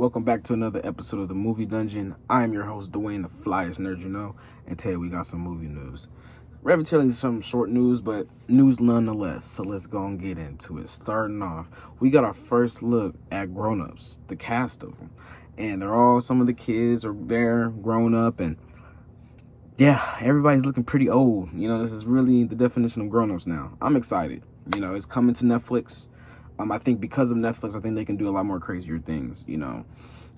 Welcome back to another episode of the Movie Dungeon. I am your host, Dwayne, the flyest nerd you know, and today we got some movie news. Relatively some short news, but news nonetheless, so let's go and get into it. Starting off, we got our first look at Grown Ups, the cast of them, and some of the kids are there, grown up, and yeah, everybody's looking pretty old. This is really the definition of Grown Ups now. I'm excited. It's coming to Netflix. I think because of Netflix, I think they can do a lot more crazier things, And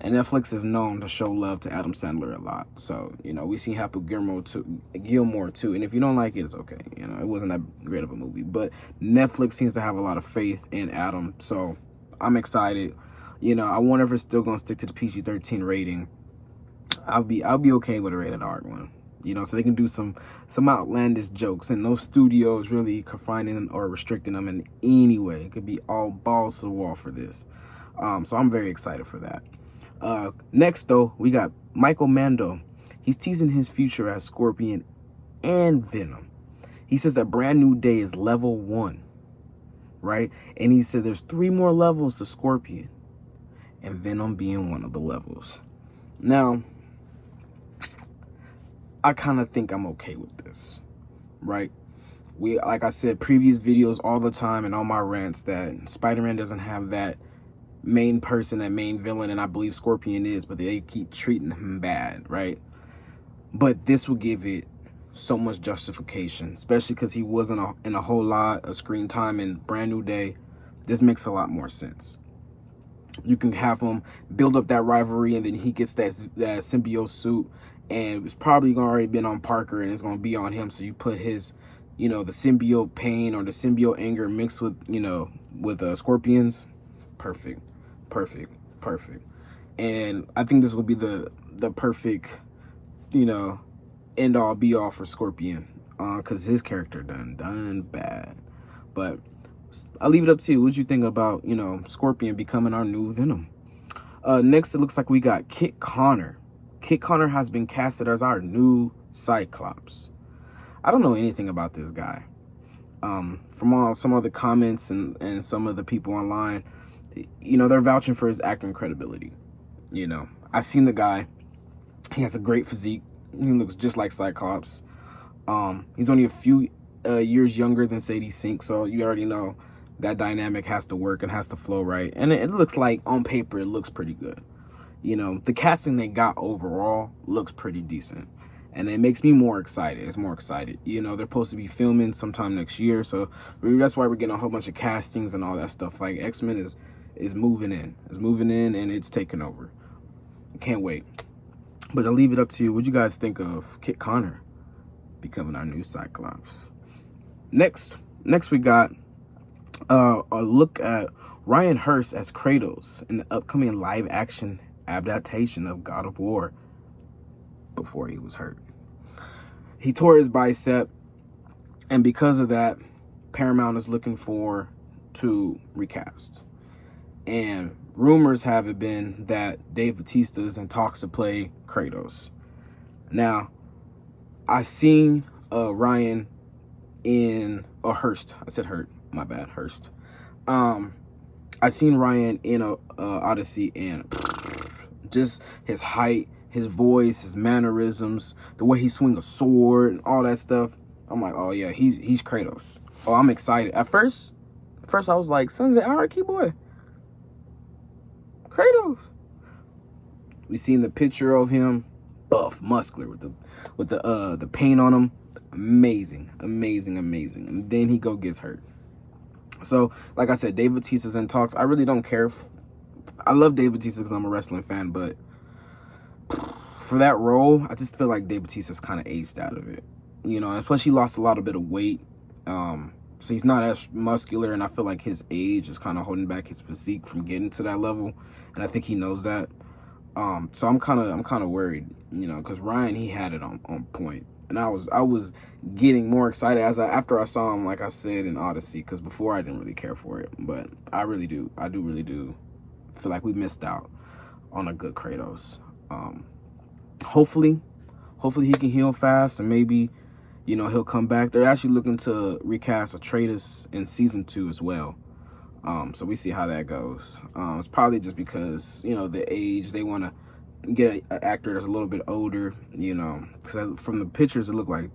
Netflix is known to show love to Adam Sandler a lot. So, we see Happy Gilmore too. And if you don't like it, it's okay. It wasn't that great of a movie. But Netflix seems to have a lot of faith in Adam. So I'm excited. I wonder if it's still going to stick to the PG-13 rating. I'll be okay with a rated R one. So they can do some outlandish jokes, and no studio is really confining or restricting them in any way. It could be all balls to the wall for this. So I'm very excited for that. Next, though, we got Michael Mando. He's teasing his future as Scorpion and Venom. He says that Brand New Day is level 1, right? And he said there's 3 more levels to Scorpion, and Venom being one of the levels. Now, I kind of think I'm okay with this, right? Like I said, previous videos all the time and all my rants that Spider-Man doesn't have that main person, that main villain, and I believe Scorpion is, but they keep treating him bad, right? But this will give it so much justification, especially because he wasn't in a whole lot of screen time in Brand New Day. This makes a lot more sense. You can have him build up that rivalry, and then he gets that symbiote suit, and it's probably already been on Parker, and it's going to be on him. So you put his, the symbiote pain or the symbiote anger mixed with, with Scorpions. Perfect. And I think this will be the perfect, end all be all for Scorpion, because his character done bad. But I'll leave it up to you. What you think about, Scorpion becoming our new Venom? Next, it looks like we got Kit Connor. Kit Connor has been casted as our new Cyclops. I don't know anything about this guy. From some of the comments and some of the people online, they're vouching for his acting credibility. I've seen the guy. He has a great physique. He looks just like Cyclops. He's only a few years younger than Sadie Sink, so you already know that dynamic has to work and has to flow right. And it looks like, on paper, it looks pretty good. The casting they got overall looks pretty decent, and it makes me more excited. It's more excited. They're supposed to be filming sometime next year, so that's why we're getting a whole bunch of castings and all that stuff. Like, X-Men is moving in. It's moving in, and it's taking over. Can't wait. But I'll leave it up to you. What do you guys think of Kit Connor becoming our new Cyclops? Next we got a look at Ryan Hurst as Kratos in the upcoming live-action adaptation of God of War before he was hurt. He tore his bicep, and because of that, Paramount is looking to recast. And rumors have it been that Dave Bautista is in talks to play Kratos. Now, I seen Ryan in Hurst. I said Hurt. My bad, Hurst. I seen Ryan in Odyssey, and just his height, his voice, his mannerisms, the way he swing a sword, and all that stuff. I'm like, oh yeah, he's Kratos. Oh, I'm excited. At first I was like, Sons of Anarchy boy, Kratos. We seen the picture of him, buff, muscular, with the paint on him. Amazing. And then he gets hurt. So, like I said, Dave Bautista's in talks. I really don't care. I love Dave Bautista because I'm a wrestling fan, but for that role, I just feel like Dave Bautista's kind of aged out of it. And plus he lost a lot of bit of weight. So he's not as muscular, and I feel like his age is kind of holding back his physique from getting to that level, and I think he knows that. So I'm kind of worried, because Ryan, he had it on point. And I was getting more excited after I saw him, like I said, in Odyssey, because before I didn't really care for it, but I really do feel like we missed out on a good Kratos. Hopefully he can heal fast, and maybe he'll come back. They're actually looking to recast Atreides in season 2 as well. So we see how that goes. It's probably just because, you know, the age, they want to get an actor that's a little bit older, you know, because from the pictures it looked like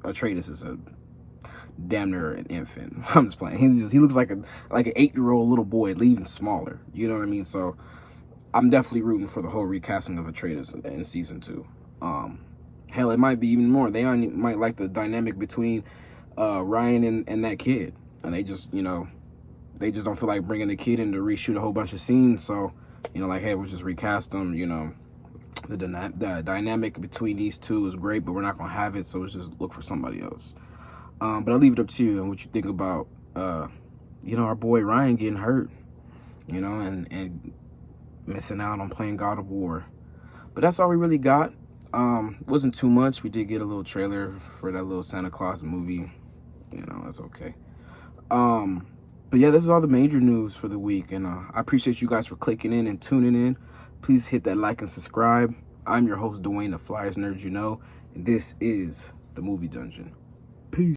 Atreides is a damn near an infant. I'm just playing. He looks like an 8-year-old little boy, even smaller. You know what I mean? So I'm definitely rooting for the whole recasting of Atreides in season 2. Hell, it might be even more. They might like the dynamic between Ryan and that kid, and they just, you know, they just don't feel like bringing the kid in to reshoot a whole bunch of scenes. So, you know, like, hey, we'll just recast them. You know, the dynamic between these two is great, but we're not gonna have it, so let's just look for somebody else. But I'll leave it up to you and what you think about, you know, our boy Ryan getting hurt, you know, and missing out on playing God of War. But that's all we really got. Wasn't too much. We did get a little trailer for that little Santa Claus movie. You know, that's okay. But yeah, this is all the major news for the week, and I appreciate you guys for clicking in and tuning in. Please hit that like and subscribe. I'm your host, Dwayne, the Flyers Nerd, you know, and this is the Movie Dungeon. Peace.